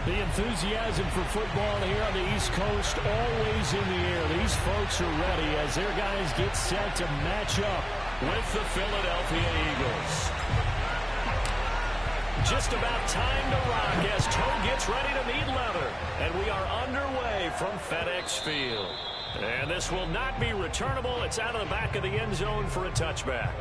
The enthusiasm for football here on the East Coast always in the air. These folks are ready as their guys get set to match up with the Philadelphia Eagles. Just about time to rock as Toe gets ready to meet leather. And we are underway from FedEx Field. And this will not be returnable. It's out of the back of the end zone for a touchback.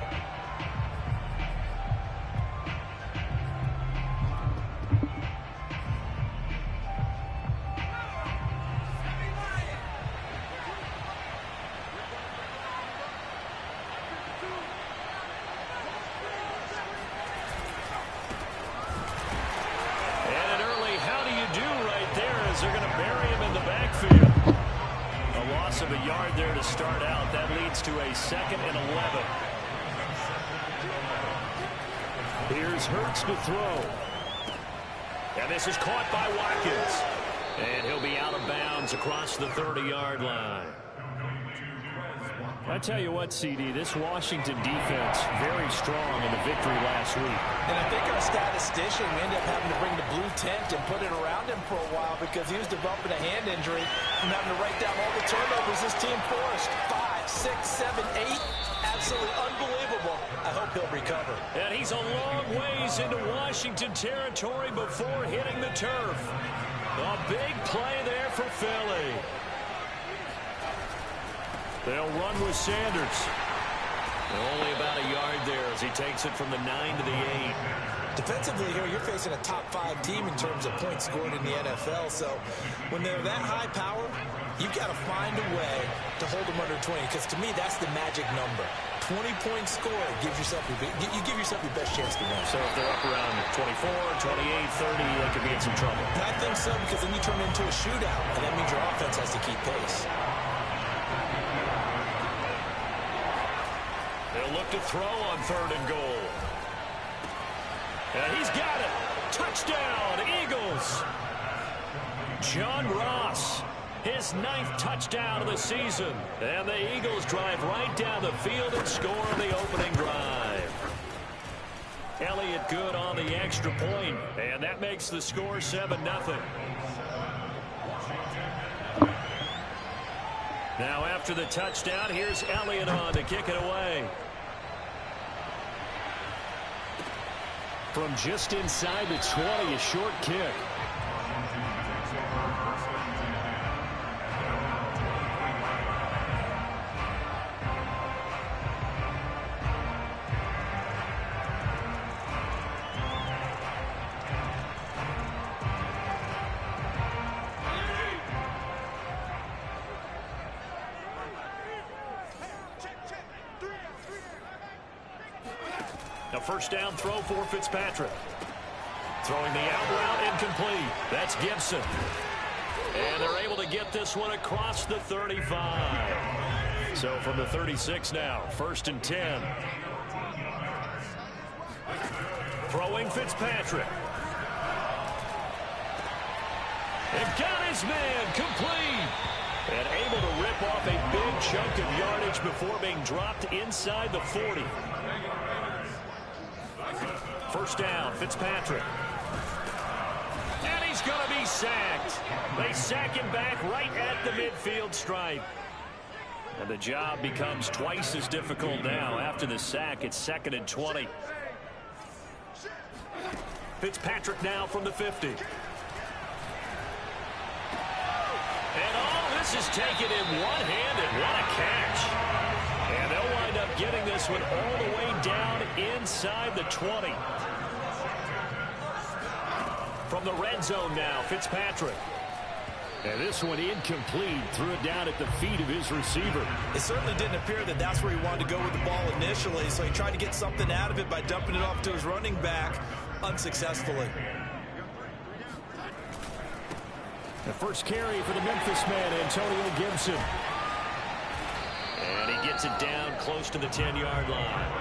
They're going to bury him in the backfield. A loss of a yard there to start out. That leads to a 2nd and 11. Here's Hurts to throw. And this is caught by Watkins. And he'll be out of bounds across the 30-yard line. I tell you what, CD, this Washington defense very strong in the victory last week. And I think our statistician ended up having to bring the blue tent and put it around him for a while because he was developing a hand injury from having to write down all the turnovers this team forced. 5, 6, 7, 8. Absolutely unbelievable. I hope he'll recover. And he's a long ways into Washington territory before hitting the turf. A big play there for Philly. They'll run with Sanders. Only about a yard there as he takes it from the 9 to the 8. Defensively here, you're facing a top-5 team in terms of points scored in the NFL. So when they're that high power, you've got to find a way to hold them under 20. Because to me, that's the magic number. 20 points scored gives yourself you give yourself your best chance to win. So if they're up around 24, 28, 30, they could be in some trouble. And I think so because then you turn it into a shootout, and that means your offense has to keep pace. They'll look to throw on 3rd and goal. And he's got it. Touchdown, Eagles. John Ross, his 9th touchdown of the season. And the Eagles drive right down the field and score on the opening drive. Elliott good on the extra point, and that makes the score 7-0. Now after the touchdown, here's Elliott on to kick it away. From just inside the 20, a short kick. A first down throw for Fitzpatrick. Throwing the out route incomplete. That's Gibson. And they're able to get this one across the 35. So from the 36 now, 1st and 10. Throwing Fitzpatrick. And got his man complete. And able to rip off a big chunk of yardage before being dropped inside the 40. First down, Fitzpatrick. And he's going to be sacked. They sack him back right at the midfield stripe. And the job becomes twice as difficult now. After the sack, it's 2nd and 20. Fitzpatrick now from the 50. And all this is taken in one-handed. What a catch. And they'll wind up getting this one all the way down inside the 20. From the red zone now, Fitzpatrick. And this one incomplete. Threw it down at the feet of his receiver. It certainly didn't appear that that's where he wanted to go with the ball initially, so he tried to get something out of it by dumping it off to his running back unsuccessfully. The first carry for the Memphis man, Antonio Gibson. And he gets it down close to the 10-yard line.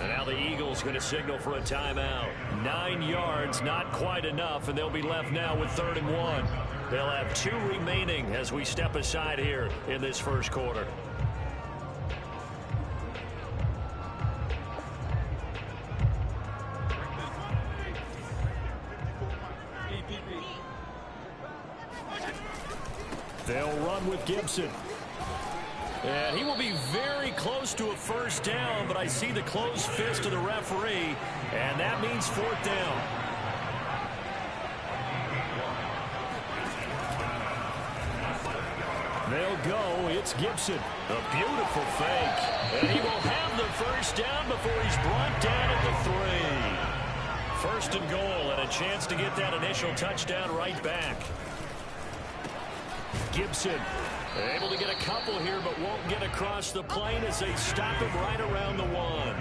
And now the Eagles going to signal for a timeout. 9 yards, not quite enough, and they'll be left now with 3rd and 1. They'll have 2 remaining as we step aside here in this first quarter. They'll run with Gibson. And he will be very close to a first down, but I see the closed fist of the referee, and that means fourth down. They'll go. It's Gibson. A beautiful fake. And he will have the first down before he's brought down at the 3. First and goal, and a chance to get that initial touchdown right back. Gibson able to get a couple here, but won't get across the plane as they stop him right around the 1.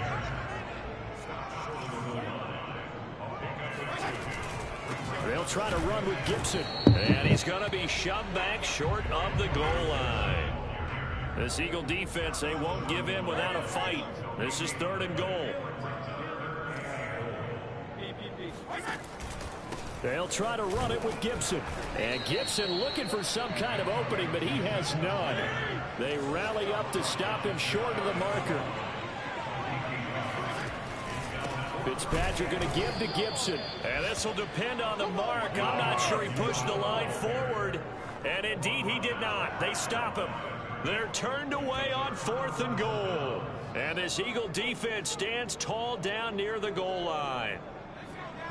They'll try to run with Gibson. And he's going to be shoved back short of the goal line. This Eagle defense, they won't give in without a fight. This is 3rd and goal. They'll try to run it with Gibson. And Gibson looking for some kind of opening, but he has none. They rally up to stop him short of the marker. Fitzpatrick going to give to Gibson. And this will depend on the mark. I'm not sure he pushed the line forward. And indeed he did not. They stop him. They're turned away on 4th and goal. And this Eagle defense stands tall down near the goal line.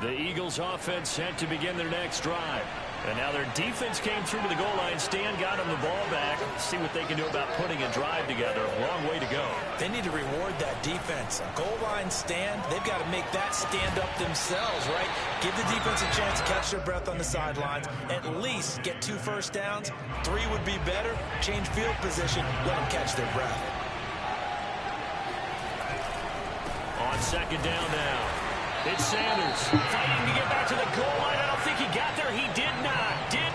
The Eagles offense set to begin their next drive. And now their defense came through to the goal line. Stan got them the ball back. See what they can do about putting a drive together. Long way to go. They need to reward that defense. A goal line stand, they've got to make that stand up themselves, right? Give the defense a chance to catch their breath on the sidelines. At least get 2 first downs. 3 would be better. Change field position. Let them catch their breath. On 2nd down now. It's Sanders fighting to get back to the goal line. I don't think he got there. He did not get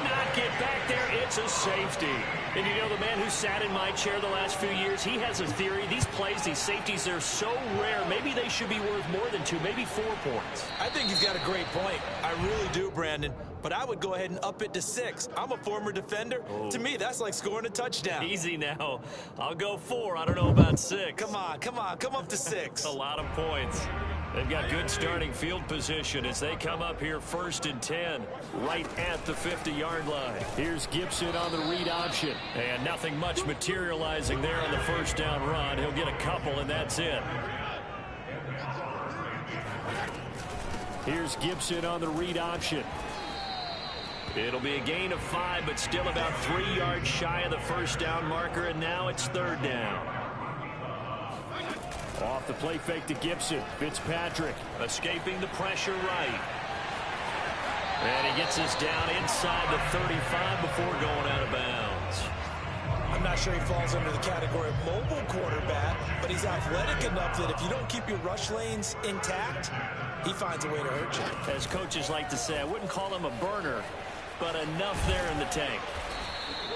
back there. It's a safety. And you know, the man who sat in my chair the last few years, he has a theory. These plays, these safeties, they're so rare. Maybe they should be worth more than 2, maybe 4 points. I think he's got a great point. I really do, Brandon. But I would go ahead and up it to 6. I'm a former defender. Oh. To me, that's like scoring a touchdown. Easy now. I'll go 4. I don't know about 6. Come on. Come up to 6. A lot of points. They've got good starting field position as they come up here 1st and 10, right at the 50-yard line. Here's Gibson on the read option, and nothing much materializing there on the first down run. He'll get a couple, and that's it. Here's Gibson on the read option. It'll be a gain of 5, but still about 3 yards shy of the first down marker, and now it's 3rd down. Off the play fake to Gibson. Fitzpatrick escaping the pressure right. And he gets us down inside the 35 before going out of bounds. I'm not sure he falls under the category of mobile quarterback, but he's athletic enough that if you don't keep your rush lanes intact, he finds a way to hurt you. As coaches like to say, I wouldn't call him a burner, but enough there in the tank.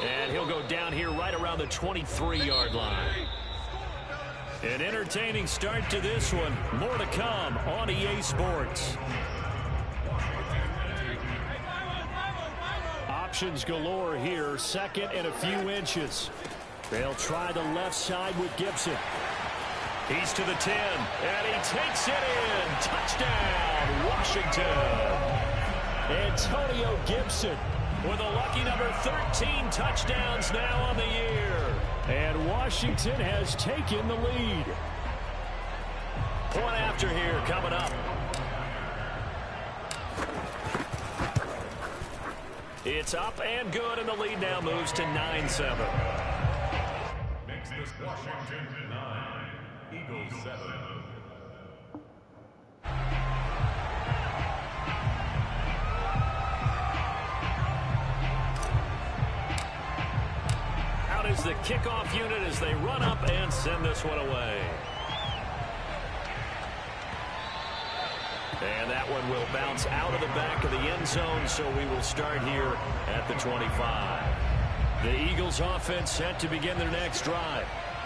And he'll go down here right around the 23-yard line. An entertaining start to this one. More to come on EA Sports. Options galore here. 2nd and a few inches. They'll try the left side with Gibson. He's to the 10, and he takes it in. Touchdown, Washington. Antonio Gibson with a lucky number 13 touchdowns now on the year. And Washington has taken the lead. Point after here coming up. It's up and good, and the lead now moves to 9-7. Makes this Washington 9, Eagles 7. Is the kickoff unit as they run up and send this one away. And that one will bounce out of the back of the end zone, so we will start here at the 25. The Eagles offense set to begin their next drive.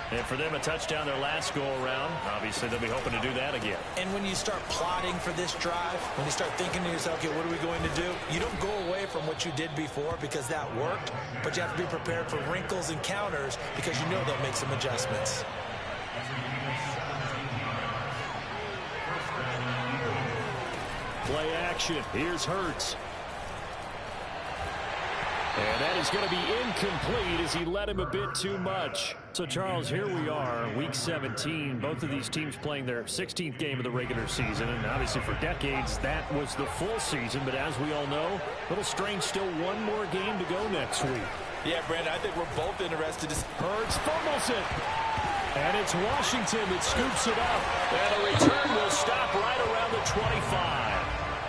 And for them, a touchdown their last go-around. Obviously, they'll be hoping to do that again. And when you start plotting for this drive, when you start thinking to yourself, okay, what are we going to do? You don't go away from what you did before because that worked, but you have to be prepared for wrinkles and counters because you know they'll make some adjustments. Play action. Here's Hurts. And that is going to be incomplete as he led him a bit too much. So, Charles, here we are, Week 17. Both of these teams playing their 16th game of the regular season. And obviously for decades, that was the full season. But as we all know, a little strange, still one more game to go next week. Yeah, Brandon, I think we're both interested. Hurts fumbles it. And it's Washington that scoops it up. And a return will stop right around the 25.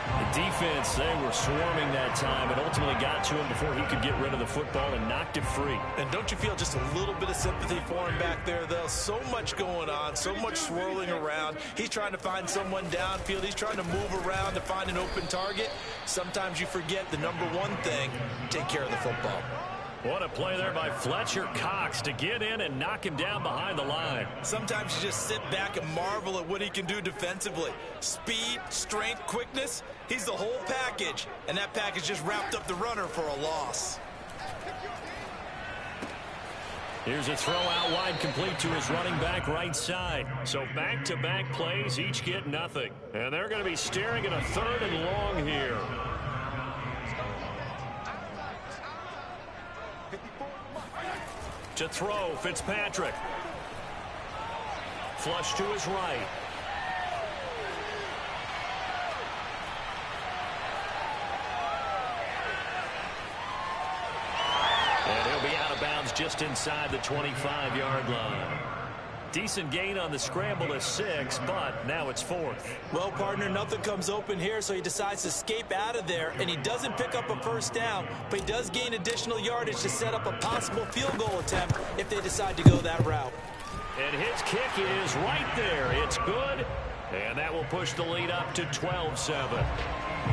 The defense, they were swarming that time and ultimately got to him before he could get rid of the football and knocked it free. And don't you feel just a little bit of sympathy for him back there, though? So much going on, so much swirling around. He's trying to find someone downfield. He's trying to move around to find an open target. Sometimes you forget the number one thing, take care of the football. What a play there by Fletcher Cox to get in and knock him down behind the line. Sometimes you just sit back and marvel at what he can do defensively. Speed, strength, quickness, he's the whole package. And that package just wrapped up the runner for a loss. Here's a throw out wide, complete to his running back right side. So back-to-back plays, each get nothing. And they're going to be staring at a 3rd and long here. To throw, Fitzpatrick. Flush to his right. And he'll be out of bounds just inside the 25-yard line. Decent gain on the scramble is 6, but now it's 4th. Well, partner, nothing comes open here, so he decides to escape out of there, and he doesn't pick up a 1st down, but he does gain additional yardage to set up a possible field goal attempt if they decide to go that route. And his kick is right there. It's good, and that will push the lead up to 12-7.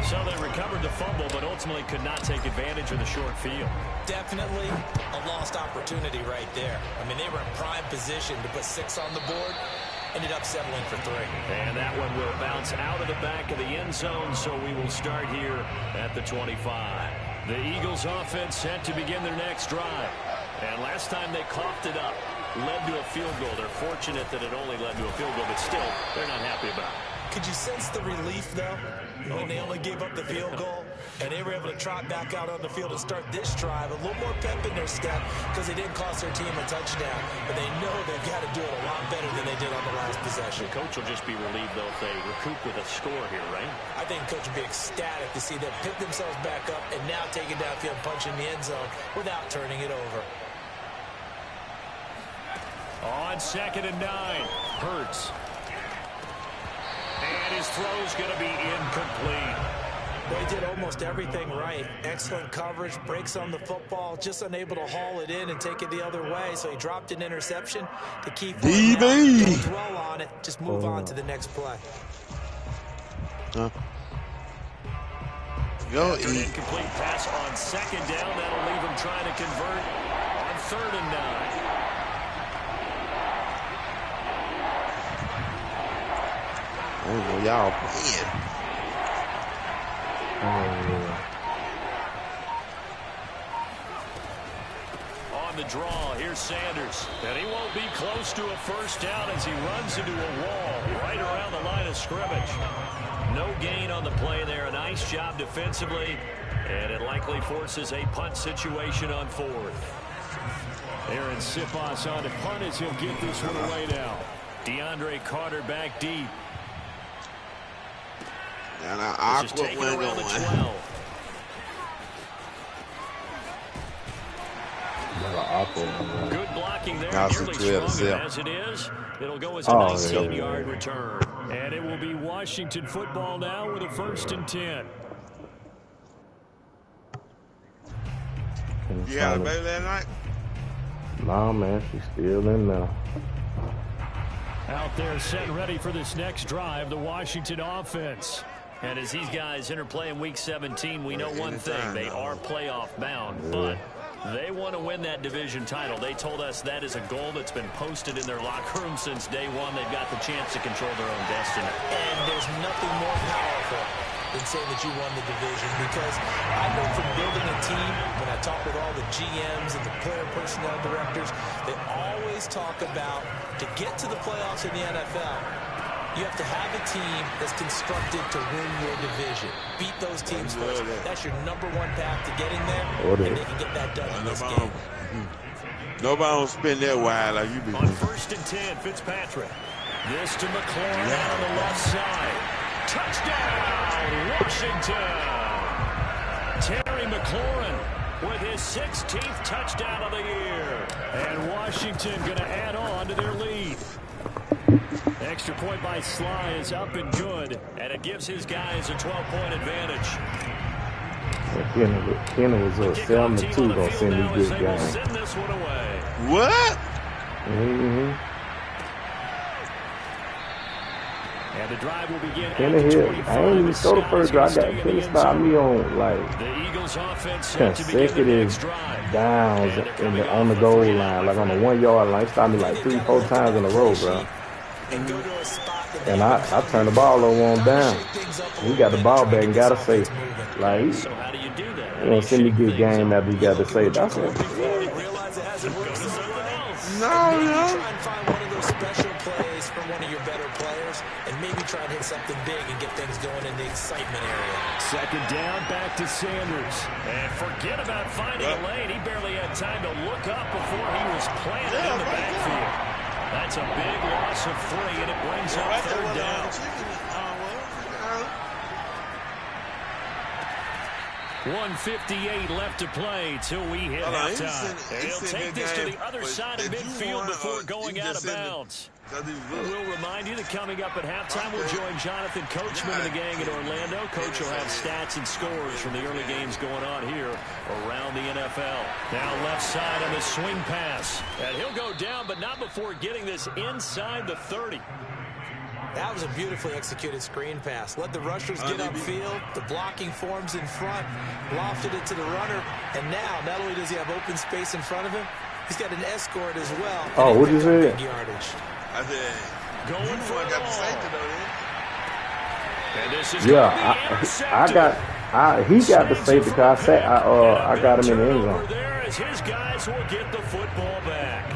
So they recovered the fumble, but ultimately could not take advantage of the short field. Definitely a lost opportunity right there. I mean, they were in prime position to put 6 on the board. Ended up settling for 3. And that one will bounce out of the back of the end zone, so we will start here at the 25. The Eagles offense set to begin their next drive. And last time they coughed it up, led to a field goal. They're fortunate that it only led to a field goal, but still, they're not happy about it. Could you sense the relief, though, when they only gave up the field goal and they were able to trot back out on the field and start this drive? A little more pep in their step because they didn't cost their team a touchdown, but they know they've got to do it a lot better than they did on the last possession. The coach will just be relieved, though, if they recoup with a score here, right? I think the coach will be ecstatic to see them pick themselves back up and now take it downfield, punch in the end zone without turning it over. On 2nd and 9, Hurts. And his throw's going to be incomplete. They did almost everything right. Excellent coverage, breaks on the football, just unable to haul it in and take it the other way. So he dropped an interception to keep DB. Don't dwell on it. Just move on to the next play. Go After an incomplete pass on 2nd down, that'll leave him trying to convert on 3rd and 9. Oh, y'all playing. On the draw, here's Sanders. And he won't be close to a 1st down as he runs into a wall right around the line of scrimmage. No gain on the play there. A nice job defensively. And it likely forces a punt situation on 4th. Aaron Siposs on the punt as he'll get this one away now. DeAndre Carter back deep. And an awkward one going. Good blocking there. Now Nearly strong as it is. It'll go as a 19-yard return. And it will be Washington football now with a 1st and 10. You had a baby that night? Nah, man, she's still in there. Out there set ready for this next drive, the Washington offense. And as these guys interplay in Week 17, we know one thing. They are playoff bound, but they want to win that division title. They told us that is a goal that's been posted in their locker room since day one. They've got the chance to control their own destiny. And there's nothing more powerful than saying that you won the division, because I know from building a team, when I talk with all the GMs and the player personnel directors, they always talk about to get to the playoffs in the NFL, You have to have a team that's constructed to win your division. Beat those teams first. That's your #1 path to getting there, and they can get that done in this game. Nobody don't spin that wide like you be On 1st and 10, Fitzpatrick. This to McLaurin out on the left side. Touchdown, Washington. Terry McLaurin with his 16th touchdown of the year. And Washington going to add on to their lead. Extra point by Sly is up and good, and it gives his guys a 12-point advantage. Kenny was up 7-2 gonna send this good game. Send this one away. What? And the drive will begin Kenny at the here. 25. I ain't even stole the first drive. I got Kenny stopped me on like The Eagles offense set to begin the consecutive next drive. downs on the goal line, like on the 1 yard line. He stopped me like 3-4 times in a row, bro. And I turned the ball over on down. He got the ball back and got a safe. Like, So how do you do that? he don't send me good game after he got the safe. That's it. No. Try and find one of those special plays from one of your better players, and maybe try and hit something big and get things going in the excitement area. 2nd down, back to Sanders. And forget about finding a lane. He barely had time to look up before he was planted in the backfield. That's a big loss of 3, and it brings up 3rd down. 1:58 left to play till we hit halftime. He'll take this to the other side of midfield before going out of bounds. We'll remind you that coming up at halftime, we'll join Jonathan Coachman and the gang in Orlando. Coach will have stats and scores from the early games going on here around the NFL. Now left side on the swing pass. And he'll go down, but not before getting this inside the 30. That was a beautifully executed screen pass. Let the rushers get upfield. The blocking forms in front. Lofted it to the runner. And now, not only does he have open space in front of him, he's got an escort as well. Oh, what you say? Yardage. I said, going for I got the safety though, And this is He got the safety because I got him in the end zone. There as his guys will get the football back.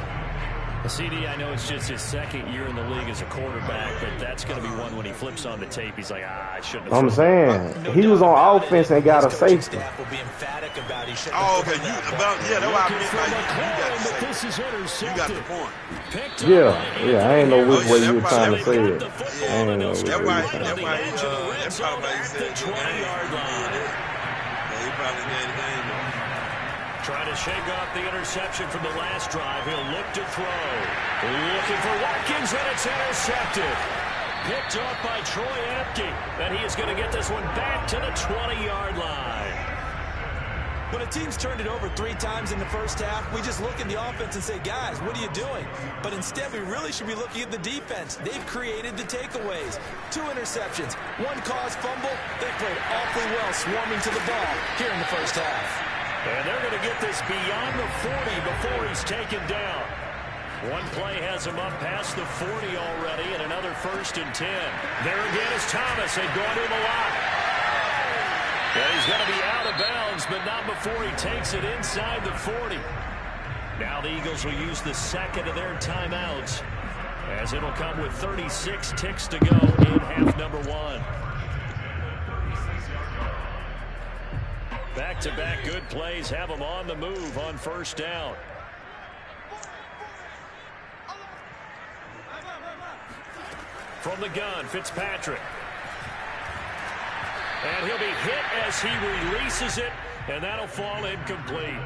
CD, I know it's just his 2nd year in the league as a quarterback, but that's going to be one when he flips on the tape. He's like, I shouldn't have. I'm saying he was on offense and got a safety. Oh, okay. That's why I meant you got the point. Yeah. I ain't know which way you were trying to say it. I ain't know which way you were trying to say it. That's why you said 20-yard line. Yeah, he probably gave the game. Trying to shake off the interception from the last drive. He'll look to throw. Looking for Watkins, and it's intercepted. Picked off by Troy Apke. And he is going to get this one back to the 20-yard line. When a team's turned it over 3 times in the first half, we just look at the offense and say, guys, what are you doing? But instead, we really should be looking at the defense. They've created the takeaways. 2 interceptions, 1 caused fumble. They played awfully well swarming to the ball here in the first half. And they're going to get this beyond the 40 before he's taken down. One play has him up past the 40 already, and another 1st and 10. There again is Thomas. They've gone to him a lot. And he's going to be out of bounds, but not before he takes it inside the 40. Now the Eagles will use the 2nd of their timeouts, as it'll come with 36 ticks to go in half number 1. Back-to-back good plays have them on the move on 1st down. From the gun, Fitzpatrick. And he'll be hit as he releases it, and that'll fall incomplete.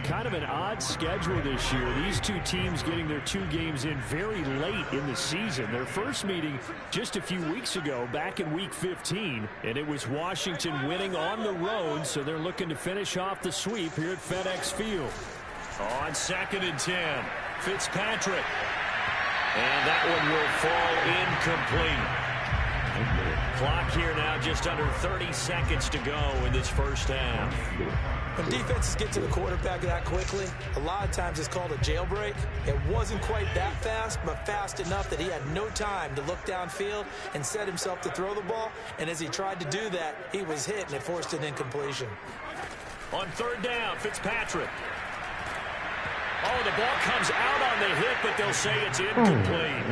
Kind of an odd schedule this year. These 2 teams getting their 2 games in very late in the season. Their first meeting just a few weeks ago, back in Week 15, and it was Washington winning on the road, so they're looking to finish off the sweep here at FedEx Field. On 2nd and 10, Fitzpatrick. And that one will fall incomplete. Clock here now just under 30 seconds to go in this first half. When defenses get to the quarterback that quickly, a lot of times it's called a jailbreak. It wasn't quite that fast, but fast enough that he had no time to look downfield and set himself to throw the ball. And as he tried to do that, he was hit, and it forced an incompletion. On 3rd down, Fitzpatrick. Oh, the ball comes out on the hit, but they'll say it's incomplete.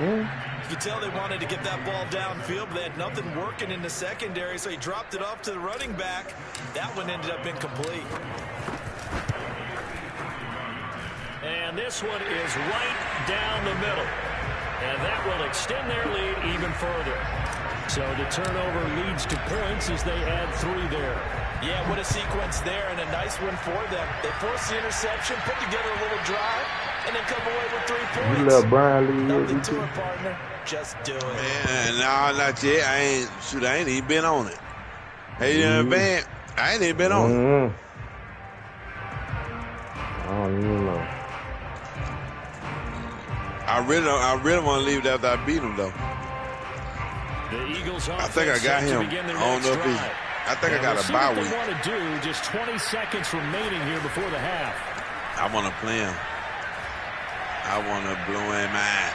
You could tell they wanted to get that ball downfield, but they had nothing working in the secondary, so he dropped it off to the running back. That one ended up incomplete. And this one is right down the middle. And that will extend their lead even further. So the turnover leads to points as they add 3 there. Yeah, what a sequence there, and a nice one for them. They force the interception, put together a little drive, and then come away with 3 points. You let Brian lead. Nothing to it, partner. Just do it. Man, no, not yet. I ain't even been on it. Hey, man, I ain't even been on it. I don't even know. I really want to leave it after I beat him, though. The Eagles I think I got him. I don't know if he. I think I got a bye week. What they want to do, just 20 seconds remaining here before the half. I want to play him. I want to blow him out.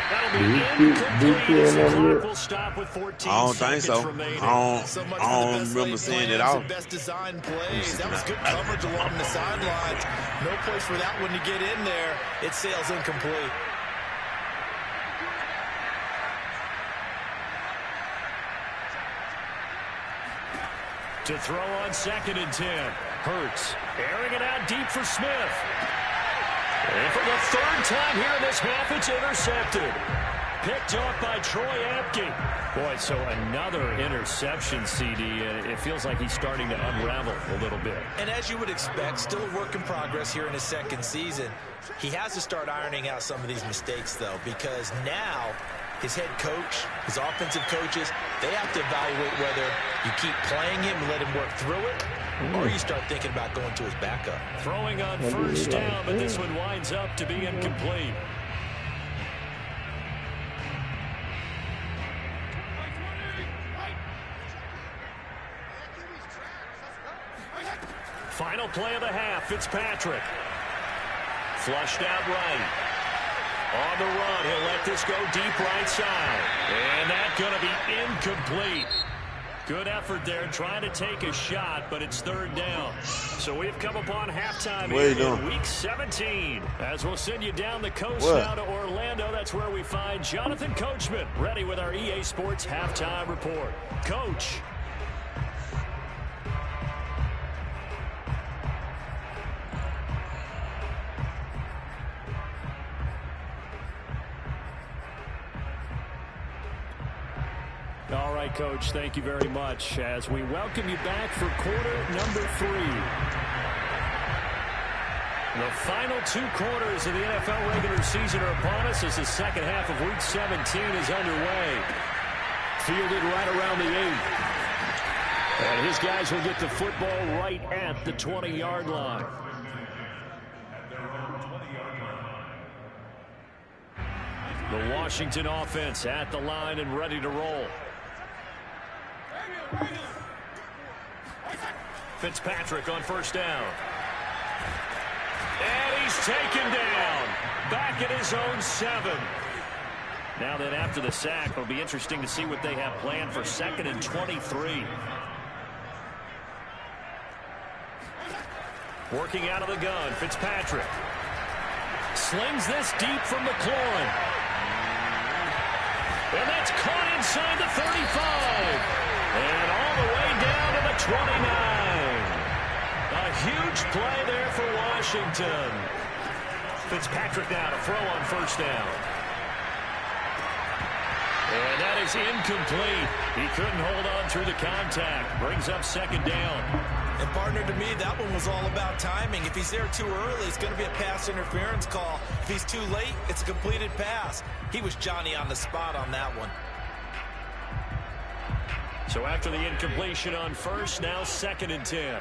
That'll be incomplete as the clock will stop with 14 I don't think so. remaining. I don't remember seeing it all. Best design plays. That was good coverage along the sidelines. No place for that one to get in there. It sails incomplete. To throw on 2nd and 10. Hurts airing it out deep for Smith. And for the 3rd time here in this half, it's intercepted. Picked off by Troy Apke. Boy, so another interception, CD, and it feels like he's starting to unravel a little bit. And as you would expect, still a work in progress here in his 2nd season. He has to start ironing out some of these mistakes, though, because now his head coach, his offensive coaches, they have to evaluate whether you keep playing him and let him work through it, or you start thinking about going to his backup. Throwing on 1st down, but this one winds up to be incomplete. Final play of the half, Fitzpatrick. Flushed out right. On the run, he'll let this go deep right side. And that's going to be incomplete. Good effort there, trying to take a shot, but it's 3rd down. So we've come upon halftime here in Week 17. As we'll send you down the coast now to Orlando, that's where we find Jonathan Coachman, ready with our EA Sports Halftime Report. Coach. All right, Coach, thank you very much as we welcome you back for quarter number 3. The final 2 quarters of the NFL regular season are upon us as the 2nd half of Week 17 is underway. Fielded right around the 8. And his guys will get the football right at the 20-yard line. The Washington offense at the line and ready to roll. Fitzpatrick on 1st down. And he's taken down. Back at his own 7. Now then, after the sack, it'll be interesting to see what they have planned for 2nd and 23. Working out of the gun, Fitzpatrick. Slings this deep from McLaurin. And that's caught inside the 35. And all the way down to the 29. A huge play there for Washington. Fitzpatrick now to throw on 1st down. And that is incomplete. He couldn't hold on through the contact. Brings up 2nd down. And partner, to me, that one was all about timing. If he's there too early, it's going to be a pass interference call. If he's too late, it's a completed pass. He was Johnny on the spot on that one. So after the incompletion on 1st, now 2nd and 10.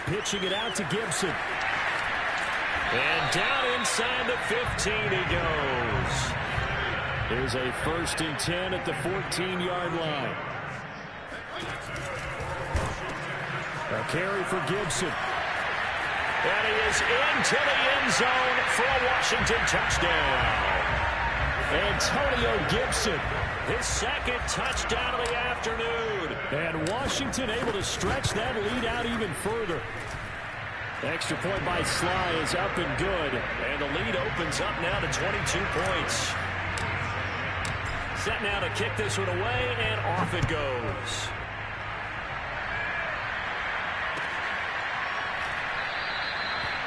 Pitching it out to Gibson. And down inside the 15 he goes. Here's a 1st and 10 at the 14-yard line. A carry for Gibson. And he is into the end zone for a Washington touchdown. Antonio Gibson, his 2nd touchdown of the afternoon. And Washington able to stretch that lead out even further. Extra point by Sly is up and good. And the lead opens up now to 22 points. Set now to kick this one away, and off it goes.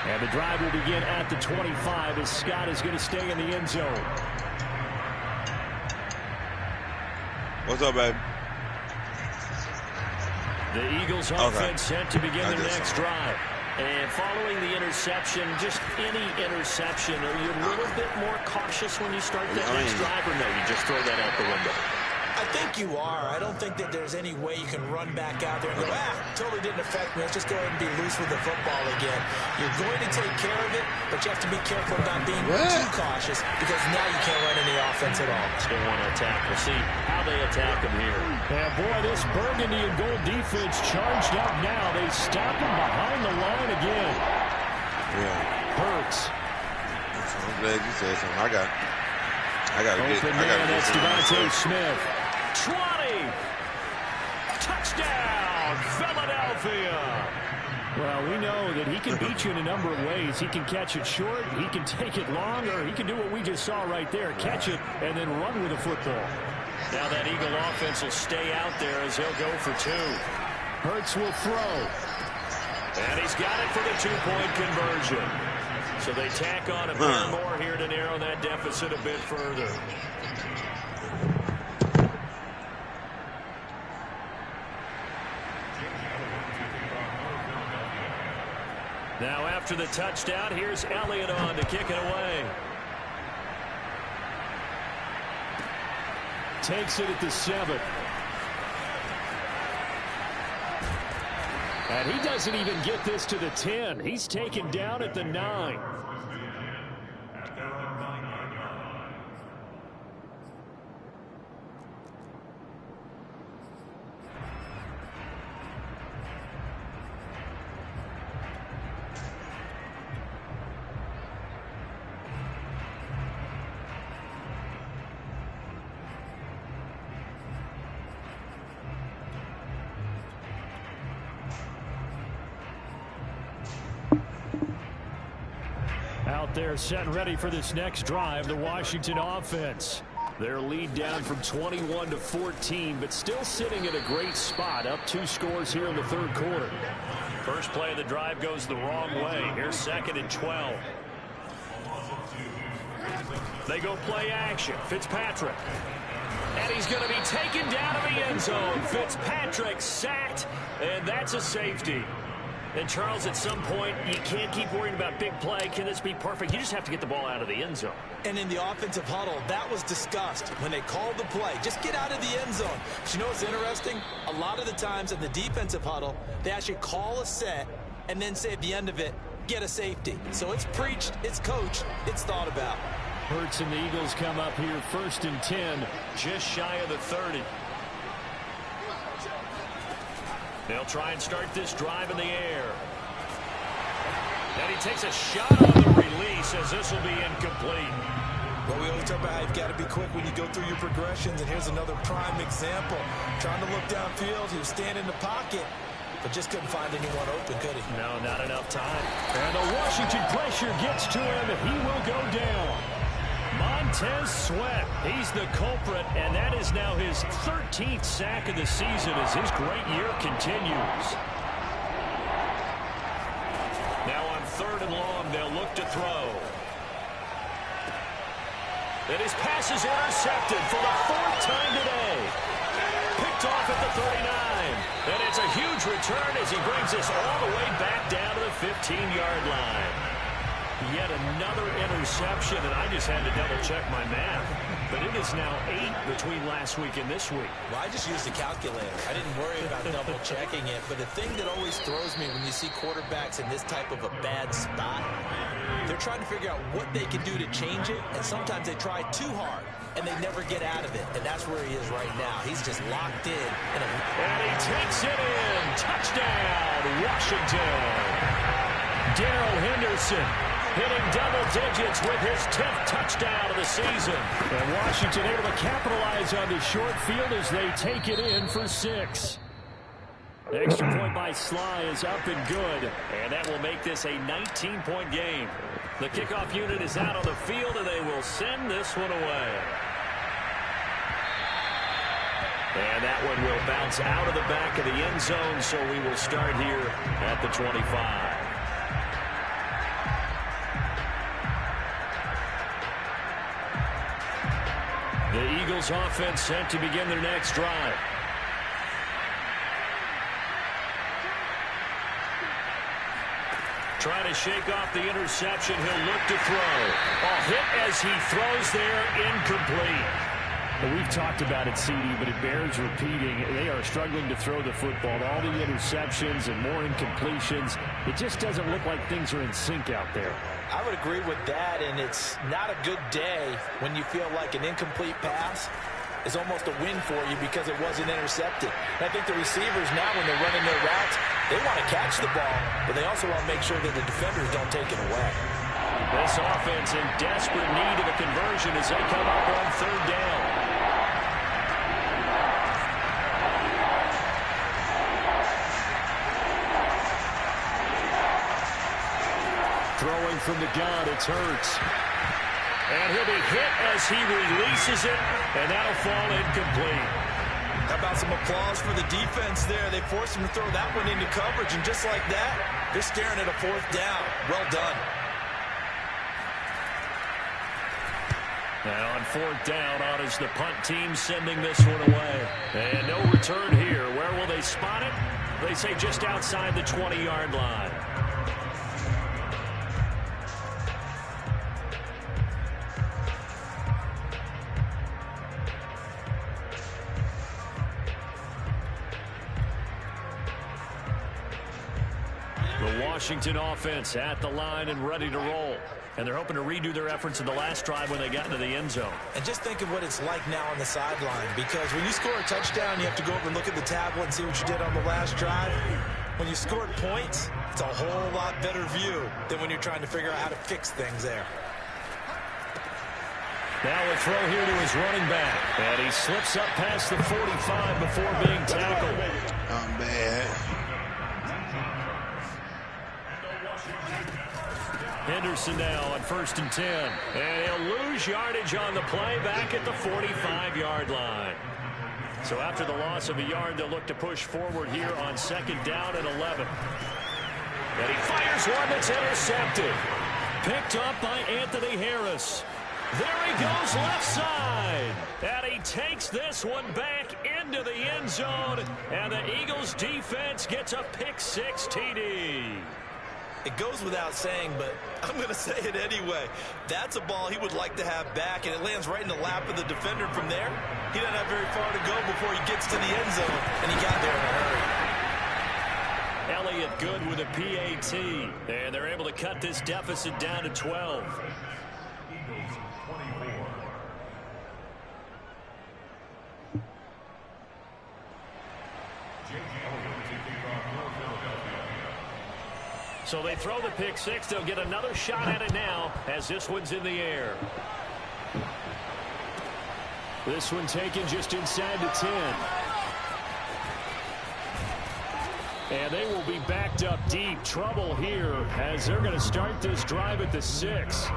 And the drive will begin at the 25 as Scott is going to stay in the end zone. What's up, baby? The Eagles offense set to begin their next drive. And following the interception, just any interception, are you a little bit more cautious when you start that next drive, or no, you just throw that out the window? I think you are. I don't think that there's any way you can run back out there and go, totally didn't affect me. Let's just go ahead and be loose with the football again. You're going to take care of it, but you have to be careful about being too cautious because now you can't run any offense at all. Still want to attack. We'll see how they attack him here. And boy, this burgundy and gold defense charged up now. They stop him behind the line again. Yeah. Hurts. I'm glad you said something. I got to get. That's Devontae Smith. 20. Touchdown, Philadelphia. Well, we know that he can beat you in a number of ways. He can catch it short, he can take it long, or he can do what we just saw right there, catch it and then run with the football. Now that Eagle offense will stay out there as he'll go for 2. Hurts will throw. And he's got it for the 2-point conversion. So they tack on a pair more here to narrow that deficit a bit further. Now after the touchdown, here's Elliott on to kick it away. Takes it at the 7. And he doesn't even get this to the 10. He's taken down at the 9. Out there set and ready for this next drive, the Washington offense. Their lead down from 21 to 14, but still sitting at a great spot, up 2 scores here in the 3rd quarter. First play of the drive goes the wrong way. Here's 2nd and 12. They go play action. Fitzpatrick. And he's going to be taken down to the end zone. Fitzpatrick sacked, and that's a safety. And, Charles, at some point, you can't keep worrying about big play. Can this be perfect? You just have to get the ball out of the end zone. And in the offensive huddle, that was discussed when they called the play. Just get out of the end zone. But you know what's interesting? A lot of the times in the defensive huddle, they actually call a set and then say at the end of it, get a safety. So it's preached, it's coached, it's thought about. Hurts and the Eagles come up here 1st and 10, just shy of the 30. They'll try and start this drive in the air. And he takes a shot on the release as this will be incomplete. Well, we always talk about how you've got to be quick when you go through your progressions, and here's another prime example. Trying to look downfield, he was standing in the pocket, but just couldn't find anyone open, could he? No, not enough time. And the Washington pressure gets to him, and he will go down. Montez Sweat, he's the culprit, and that is now his 13th sack of the season as his great year continues. Now on 3rd and long, they'll look to throw. And his pass is intercepted for the 4th time today. Picked off at the 39. And it's a huge return as he brings us all the way back down to the 15-yard line. Yet another interception, and I just had to double-check my math. But it is now 8 between last week and this week. Well, I just used a calculator. I didn't worry about double-checking it. But the thing that always throws me when you see quarterbacks in this type of a bad spot, they're trying to figure out what they can do to change it, and sometimes they try too hard, and they never get out of it. And that's where he is right now. He's just locked in. And he takes it in. Touchdown, Washington. Darrell Henderson hitting double digits with his 10th touchdown of the season. And Washington able to capitalize on the short field as they take it in for 6. The extra point by Sly is up and good. And that will make this a 19-point game. The kickoff unit is out on the field, and they will send this one away. And that one will bounce out of the back of the end zone, so we will start here at the 25. The Eagles offense set to begin their next drive. Trying to shake off the interception. He'll look to throw. A hit as he throws there, incomplete. We've talked about it, CD, but it bears repeating. They are struggling to throw the football. All the interceptions and more incompletions. It just doesn't look like things are in sync out there. I would agree with that, and it's not a good day when you feel like an incomplete pass is almost a win for you because it wasn't intercepted. And I think the receivers now, when they're running their routes, they want to catch the ball, but they also want to make sure that the defenders don't take it away. This offense in desperate need of a conversion as they come up on third down. Throwing from the gun, it's Hurts. And he'll be hit as he releases it, and that'll fall incomplete. How about some applause for the defense there? They forced him to throw that one into coverage, and just like that, they're staring at a fourth down. Well done. And on fourth down, on is the punt team sending this one away. And no return here. Where will they spot it? They say just outside the 20-yard line. Washington offense at the line and ready to roll. And they're hoping to redo their efforts in the last drive when they got into the end zone. And just think of what it's like now on the sideline, because when you score a touchdown, you have to go over and look at the tablet and see what you did on the last drive. When you scored points, it's a whole lot better view than when you're trying to figure out how to fix things there. Now a throw here to his running back. And he slips up past the 45 before being tackled. I'm bad. Henderson now on 1st and 10. And he'll lose yardage on the play back at the 45-yard line. So after the loss of a yard, they'll look to push forward here on 2nd down and 11. And he fires one that's intercepted. Picked up by Anthony Harris. There he goes left side. And he takes this one back into the end zone. And the Eagles defense gets a pick-6 TD. It goes without saying, but I'm going to say it anyway. That's a ball he would like to have back, and it lands right in the lap of the defender from there. He doesn't have very far to go before he gets to the end zone, and he got there in a hurry. Elliott good with a PAT, and they're able to cut this deficit down to 12. Eagles 24. So they throw the pick-6. They'll get another shot at it now as this one's in the air. This one taken just inside the 10. And they will be backed up deep. Trouble here as they're going to start this drive at the 6.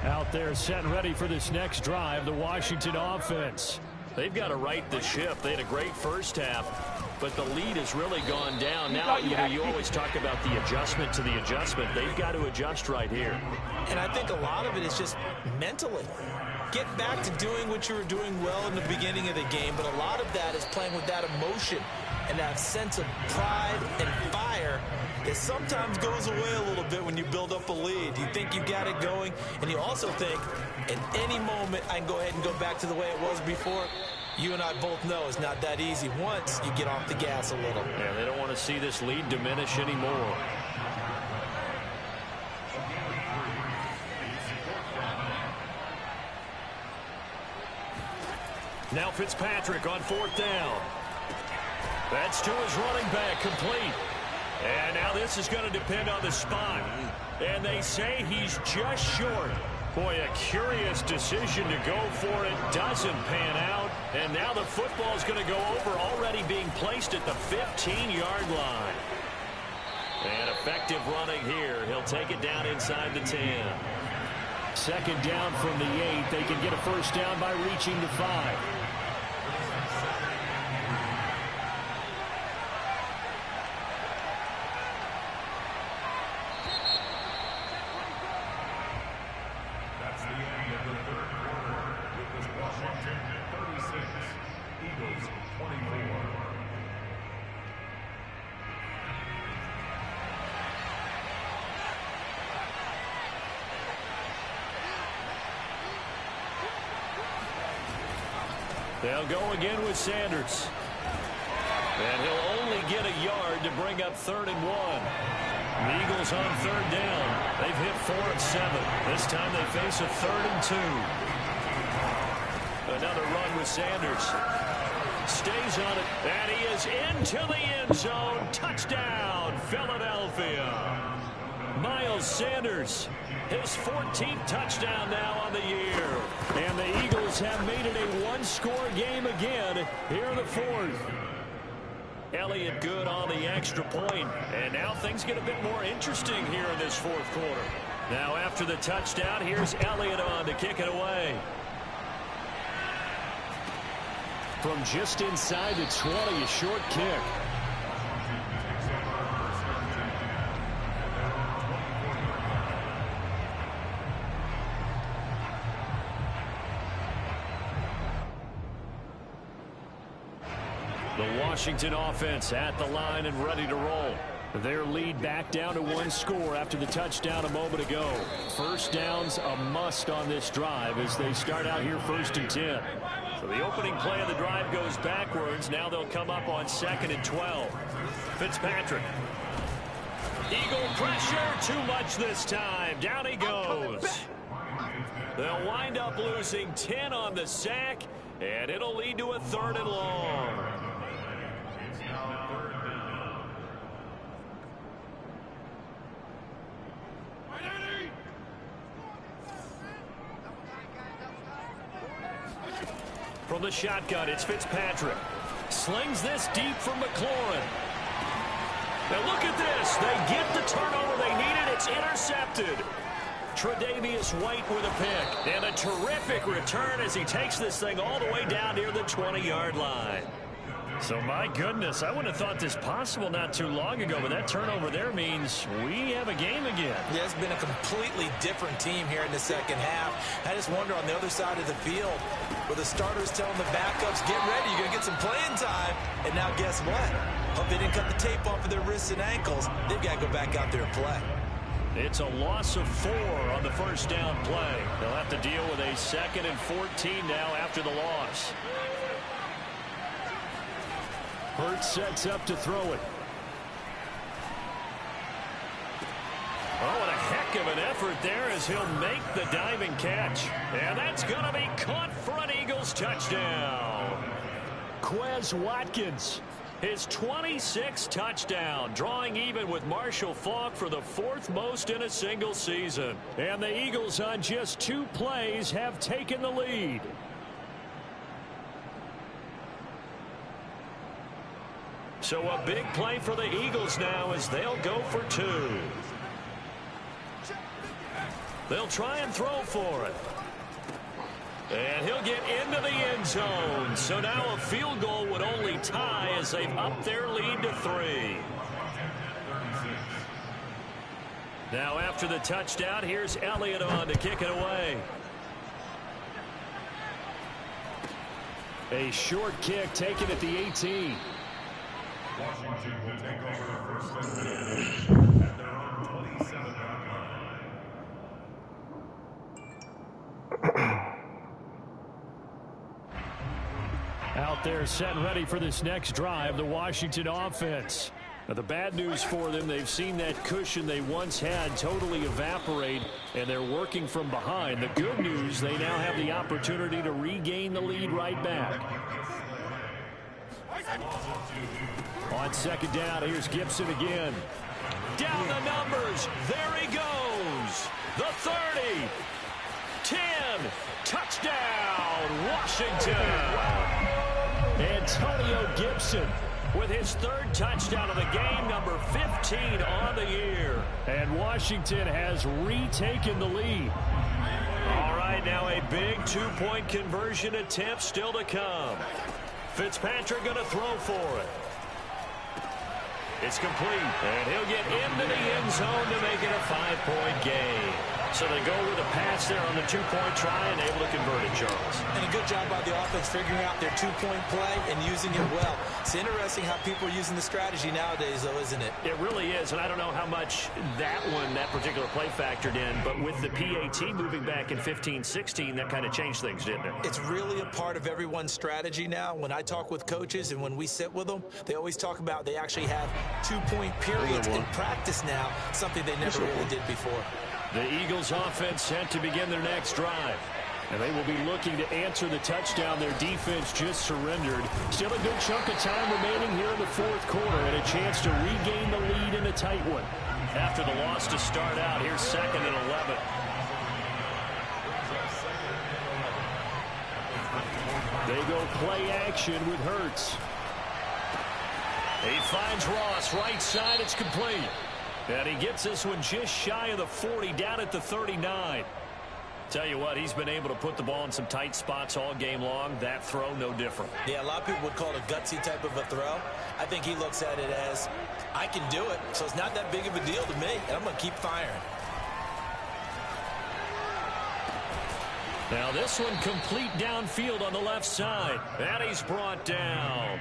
Out there set and ready for this next drive, the Washington offense. They've got to right the ship. They had a great first half, but the lead has really gone down. Now, you always talk about the adjustment to the adjustment. They've got to adjust right here. And I think a lot of it is just mentally. Get back to doing what you were doing well in the beginning of the game, but a lot of that is playing with that emotion and that sense of pride and fire that sometimes goes away a little bit when you build up a lead. You think you got it going, and you also think, at any moment, I can go ahead and go back to the way it was before. You and I both know it's not that easy once you get off the gas a little. Yeah, they don't want to see this lead diminish anymore. Now Fitzpatrick on 4th down. That's to his running back, complete. And now this is going to depend on the spot. And they say he's just short. Boy, a curious decision to go for it. Doesn't pan out. And now the football is going to go over, already being placed at the 15-yard line. And effective running here. He'll take it down inside the 10. Second down from the 8. They can get a first down by reaching the 5. That's the end of the third quarter. It was Washington 36, Eagles 24. They'll go again with Sanders. And he'll only get a yard to bring up 3rd and 1. The Eagles on 3rd down. They've hit 4 of 7. This time they face a 3rd and 2. Another run with Sanders. Stays on it. And he is into the end zone. Touchdown, Philadelphia. Miles Sanders, his 14th touchdown now on the year. And the Eagles have made it a one-score game again here in the 4th. Elliott good on the extra point. And now things get a bit more interesting here in this 4th quarter. Now after the touchdown, here's Elliott on to kick it away. From just inside the 20, a short kick. The Washington offense at the line and ready to roll. Their lead back down to 1 score after the touchdown a moment ago. First down's a must on this drive as they start out here 1st and 10. So the opening play of the drive goes backwards. Now they'll come up on 2nd and 12. Fitzpatrick. Eagle pressure, too much this time. Down he goes. They'll wind up losing 10 on the sack, and it'll lead to a 3rd and long. From the shotgun, it's Fitzpatrick. Slings this deep from McLaurin. Now look at this. They get the turnover they needed. It's intercepted. Tre'Davious White with a pick. And a terrific return as he takes this thing all the way down near the 20-yard line. So, my goodness, I wouldn't have thought this possible not too long ago, but that turnover there means we have a game again. Yeah, it's been a completely different team here in the second half. I just wonder on the other side of the field, where the starters telling the backups, get ready, you're going to get some playing time. And now guess what? Hope they didn't cut the tape off of their wrists and ankles. They've got to go back out there and play. It's a loss of 4 on the first down play. They'll have to deal with a 2nd and 14 now after the loss. Hurts sets up to throw it. Oh, and a heck of an effort there as he'll make the diving catch. And that's going to be caught for an Eagles touchdown. Quez Watkins, his 26th touchdown, drawing even with Marshall Faulk for the 4th most in a single season. And the Eagles on just 2 plays have taken the lead. So a big play for the Eagles now as they'll go for 2. They'll try and throw for it. And he'll get into the end zone. So now a field goal would only tie as they've upped their lead to 3. Now after the touchdown, here's Elliott on to kick it away. A short kick taken at the 18. Washington will take over first and 10 at their own 27-yard line. Out there set and ready for this next drive, the Washington offense. Now, the bad news for them, they've seen that cushion they once had totally evaporate, and they're working from behind. The good news, they now have the opportunity to regain the lead right back. On second down, here's Gibson again. Down the numbers. There he goes. The 30. 10. Touchdown, Washington. Antonio Gibson with his 3rd touchdown of the game, number 15 on the year. And Washington has retaken the lead. All right, now a big 2-point conversion attempt still to come. Fitzpatrick going to throw for it. It's complete, and he'll get into the end zone to make it a 5-point game. So they go with a pass there on the 2-point try and able to convert it, Charles. And a good job by the offense figuring out their 2-point play and using it well. It's interesting how people are using the strategy nowadays, though, isn't it? It really is, and I don't know how much that particular play factored in, but with the PAT moving back in 15-16, that kind of changed things, didn't it? It's really a part of everyone's strategy now. When I talk with coaches and when we sit with them, they always talk about they actually have 2-point periods in practice now, something they never really did before. The Eagles offense set to begin their next drive. And they will be looking to answer the touchdown their defense just surrendered. Still a good chunk of time remaining here in the 4th quarter and a chance to regain the lead in a tight one. After the loss to start out, here's 2nd and 11. They go play action with Hurts. He finds Ross right side. It's complete. And he gets this one just shy of the 40, down at the 39. Tell you what, he's been able to put the ball in some tight spots all game long. That throw, no different. Yeah, a lot of people would call it a gutsy type of a throw. I think he looks at it as, I can do it, so it's not that big of a deal to me, and I'm going to keep firing. Now this one complete downfield on the left side. And he's brought down.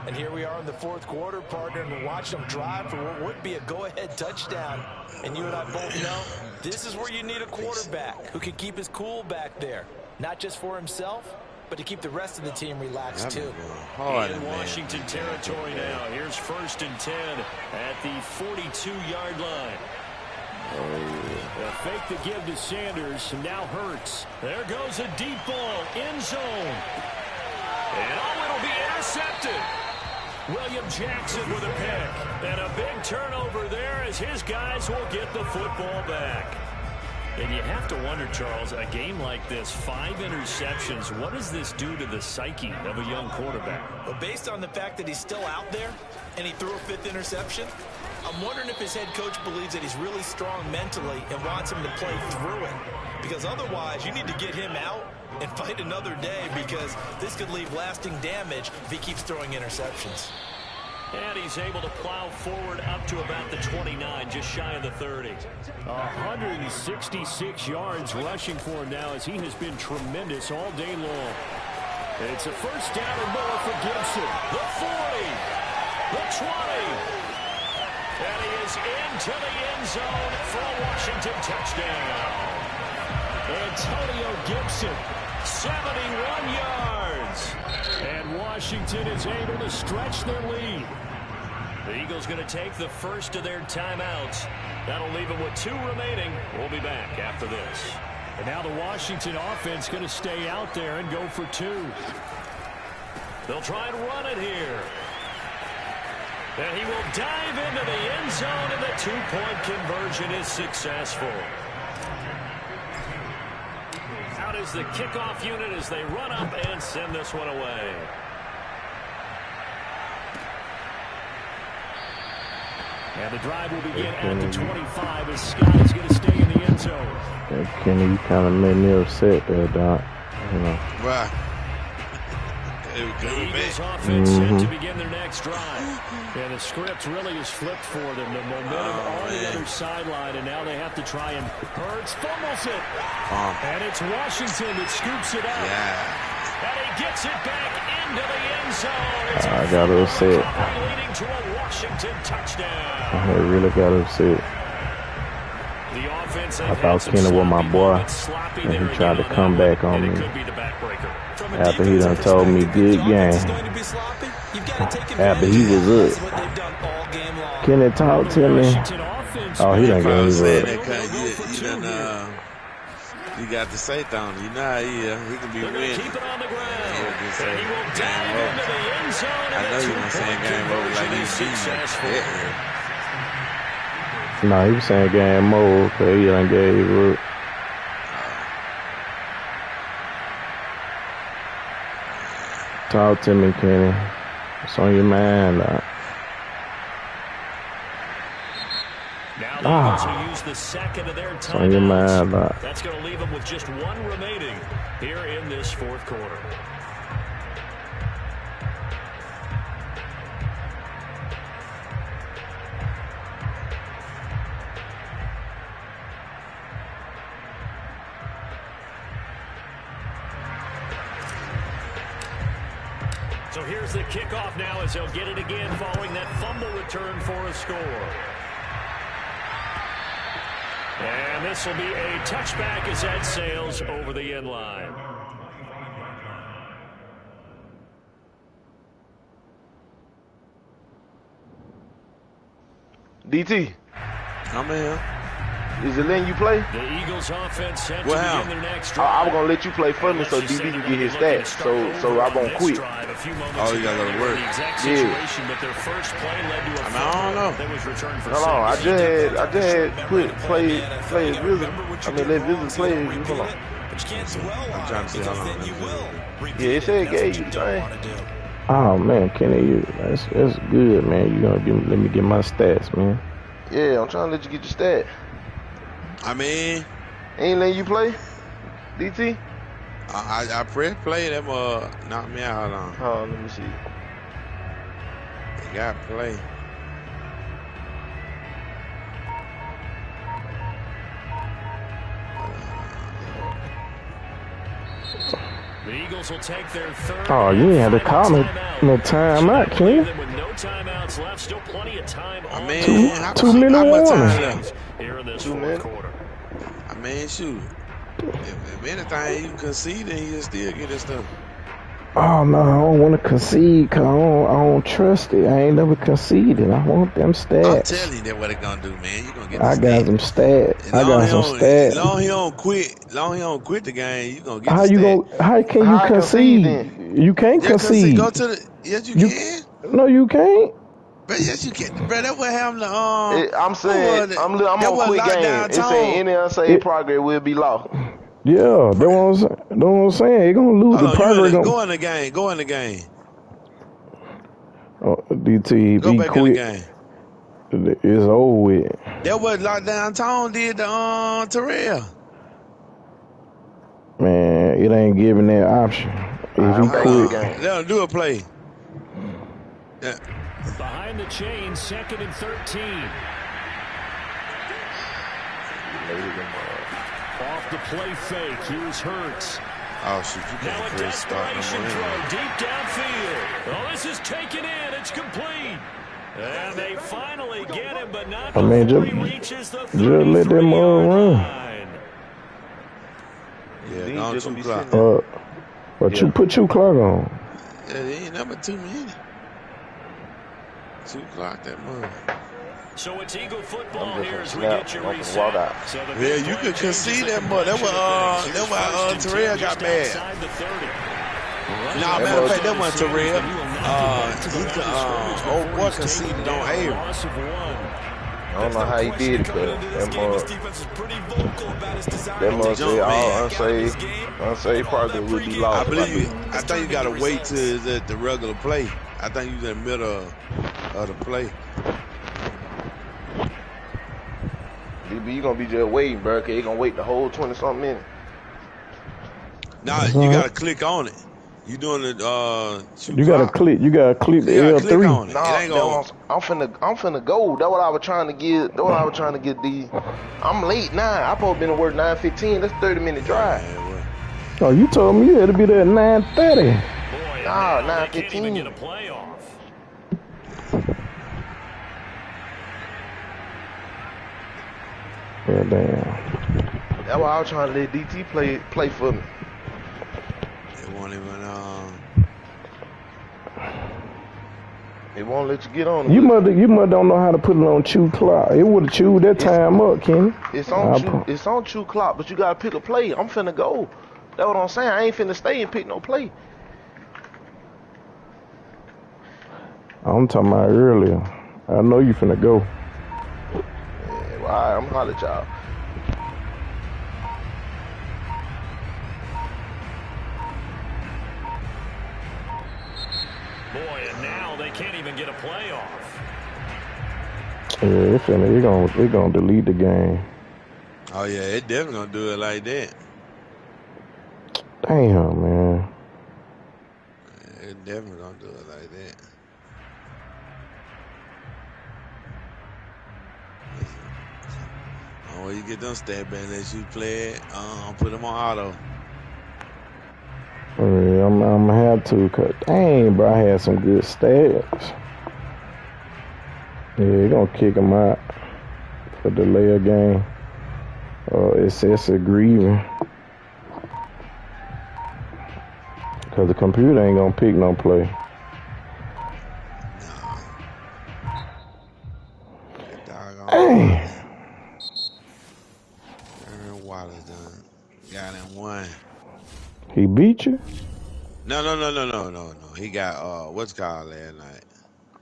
And here we are in the 4th quarter, partner, and we're watching them drive for what would be a go-ahead touchdown. And you and I both know this is where you need a quarterback who can keep his cool back there. Not just for himself, but to keep the rest of the team relaxed, too. In Washington territory now. Here's 1st and 10 at the 42-yard line. A fake to give to Sanders. Now Hurts. There goes a deep ball. End zone. And it'll be intercepted. William Jackson with a pick. And a big turnover there as his guys will get the football back. And you have to wonder, Charles, a game like this, 5 interceptions, what does this do to the psyche of a young quarterback? Well, based on the fact that he's still out there and he threw a 5th interception, I'm wondering if his head coach believes that he's really strong mentally and wants him to play through it. Because otherwise, you need to get him out and fight another day, because this could leave lasting damage if he keeps throwing interceptions. And he's able to plow forward up to about the 29, just shy of the 30. 166 yards rushing for him now, as he has been tremendous all day long. It's a 1st down and more for Gibson. The 40, the 20. And he is into the end zone for a Washington touchdown. Antonio Gibson, 71 yards. And Washington is able to stretch their lead. The Eagles going to take the first of their timeouts. That'll leave them with 2 remaining. We'll be back after this. And now the Washington offense going to stay out there and go for 2. They'll try and run it here. And he will dive into the end zone, and the 2-point conversion is successful. Out is the kickoff unit as they run up and send this one away. And the drive will begin at the 25 as Scott is going to stay in the end zone. Yeah, Kenny, you kind of made me upset there, Doc. You know. Right. The Eagles offense set to begin their next drive. And the script really is flipped for them. The momentum on the other sideline, and now they have to try and Hurts fumbles it. And it's Washington that scoops it up. Yeah. And he gets it back into the end zone. It's I got upset. leading to a Washington touchdown. I really got upset. The offense I thought Kenny was my boy, and he tried to come back on me. After he done told me good game. After he was up. Kenny talk to me. Oh, he done gave his up. You got to say something. You know, he can be winning. Keep it on the ground. to say game over. I know you weren't saying game over like he's successful. Nah, he was saying game over because he done gave up. Talk to me, Kenny. What's on your mind? Now the Eagles will use the second of their timeouts. That's going to leave them with just one remaining here in this fourth quarter. So here's the kickoff now as he'll get it again following that fumble return for a score. And this will be a touchback as that sails over the end line. DT. I'm here. Is it letting you play? The Eagles offense set to begin their next drive. I was gonna let you play for me so DB can get his stats. So I won't quit. Oh, you gotta let it work. Yeah. But their first play led to a I don't know. that was returned for Hold on, I just had quit play his Wizard. I mean let Wizard play his. Hold on. I'm trying to see how long. Yeah, it said gave you the thing. Oh man, Kenny, that's good, man. You gonna let me get my stats, man. Yeah, I'm trying to let you get your stat. I mean, ain't letting you play, DT. I press play. That knocked me out. Oh, let me see. You got play. The Eagles will take their third. Oh, you ain't had to call no timeout, Kenny. With no timeouts left, still plenty of time. I mean, 2 minute warning. Here in this 2 minutes. quarter. I mean, shoot. If anything, you concede, then you still get this stuff. Oh no, I don't want to concede because I don't trust it. I ain't never conceded. I want them stats. I'm telling you that what it gonna do, man. You gonna get. I got some stats. I got some stats. Long he don't quit the game. You gonna get. How the you stat. gonna? How can you concede? You can't concede. Go to the. Yes, you can. No, you can't. But yes, you can. Bro, that's what happened to I'm saying I'm on quick game. It's saying any unsaved progress will be lost. Yeah, that's what I'm saying. You're gonna lose the progress. Go in the game. Go in the game. Oh, DT, go be back quick. in the game. It's over with. That what Lockdown Tone did to Terrell. Man, it ain't giving that option. If he quit, let him do a play. Yeah. Behind the chain, 2nd and 13. Off the play fake, here's Hurts. Oh, shoot, you now can't a desperation throw deep downfield. Oh, this is taken in. It's complete. And they finally get him, but not before he reaches the 33-yard line. Yeah, no, 2 clock. But you put 2 clock on. Yeah, they ain't number 2 minutes. 2 clock that month. So it's Eagle football here as we get your reset. Yeah, you can concede that much. That's why Terrell got mad. Nah, matter of fact, that wasn't Terrell. Old boy conceded on Avery. I don't know how he did it, but that must say all unsaved progress will be lost. I think you got to wait till the regular play. I think you in the middle of the play. DB, you gonna be just waiting, bro, because you gonna wait the whole 20-something minutes. Nah, you gotta click on it. You doing it? You gotta click the L3. Nah, I'm finna go. That's what I was trying to get. That's what I was trying to get. I'm late now. I supposed to been to work 9:15. That's 30-minute drive. Oh, you told me you had to be there at 9:30. Nah, 9:15. Yeah, damn. That's why I was trying to let DT play for me. It won't even. It won't let you get on. You must don't know how to put it on chew clock. It would have chewed that time up, Kenny. It's on chew clock, but you gotta pick a play. I'm finna go. That's what I'm saying. I ain't finna stay and pick no play. I'm talking about earlier. I know you finna go. Yeah, well, all right, I'm holler at y'all. Boy, and now they can't even get a playoff. Yeah, they gonna delete the game. Oh yeah, it definitely gonna do it like that. Damn, man. It definitely gonna do it like that. Oh, you get them stat unless you play it. Put them on auto. Yeah, I'm gonna have to, cause dang, bro, I had some good stats. Yeah, they gonna kick him out for delay a game. Excessive grieving. Cause the computer ain't gonna pick no play. Doggone. Aaron Wallace done got him one. He beat you? No. He got what's called last night.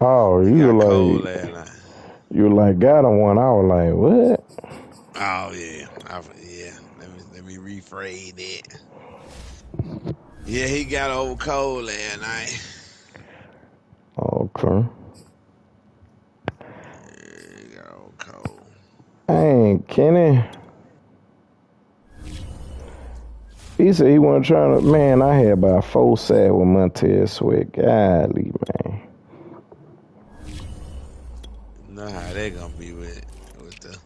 Oh, He you got were cold like, last night. you were like, got him one. I was like, what? Oh yeah, yeah. Let me rephrase it. Yeah, he got over cold last night. Okay. Yeah, he got over cold. Dang, Kenny. He said he wasn't trying to. Man, I had about 4 sacks with Montez Sweat. Golly, man. You know how they gonna be with the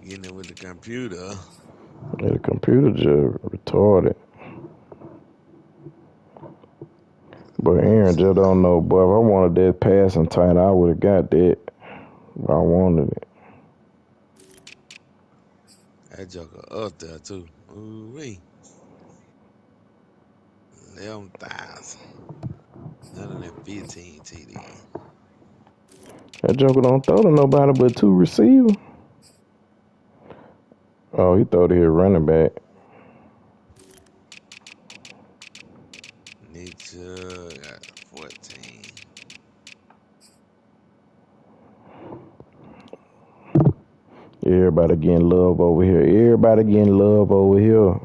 getting it with the computer. Yeah, the computer just retarded. But Aaron just don't know. But if I wanted that passing tight, I would have got that. I wanted it. That joker up there too. Ooh wee. 11,000. None of them 15 TD. That joker don't throw to nobody but 2 receivers. Oh, he throw to his running back. Nietzsche got 14. Everybody getting love over here. Everybody getting love over here.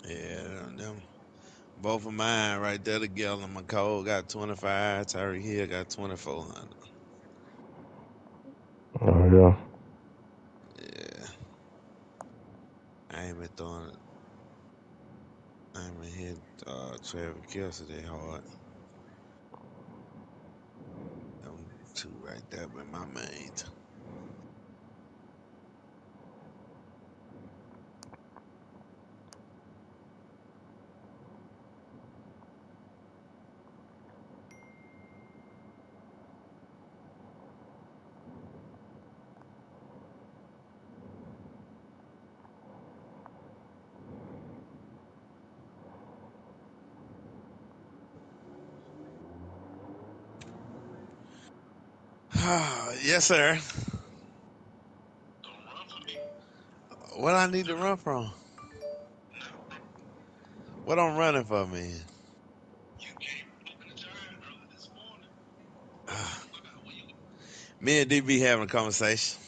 Yeah, them both of mine right there together. McCole got 25. Tyreek Hill got 2,400. Oh, yeah. Yeah. I ain't been throwing it. I ain't been hitting Travis Kelce that hard. Them two right there been my mains. Yes, sir. What I need to run from? What I'm running for, man? Me and DB having a conversation.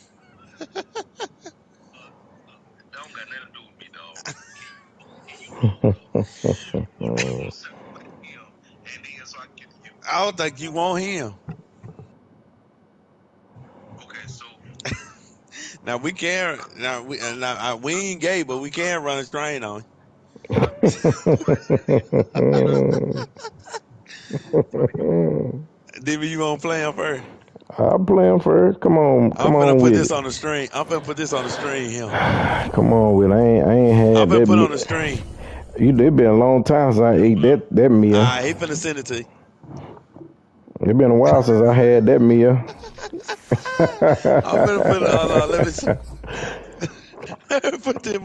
I don't think you want him. Now we can. We ain't gay, but we can run a strain on him. DB, you gonna play him first? I'll play him first. Come on put with this it. on the string. I'm finna put this on the string here. Come on with it. I ain't had I'm that. finna put on the string. It been a long time since I ate that meal. He finna send it to you. It been a while since I had that meal. I'm finna put let me put them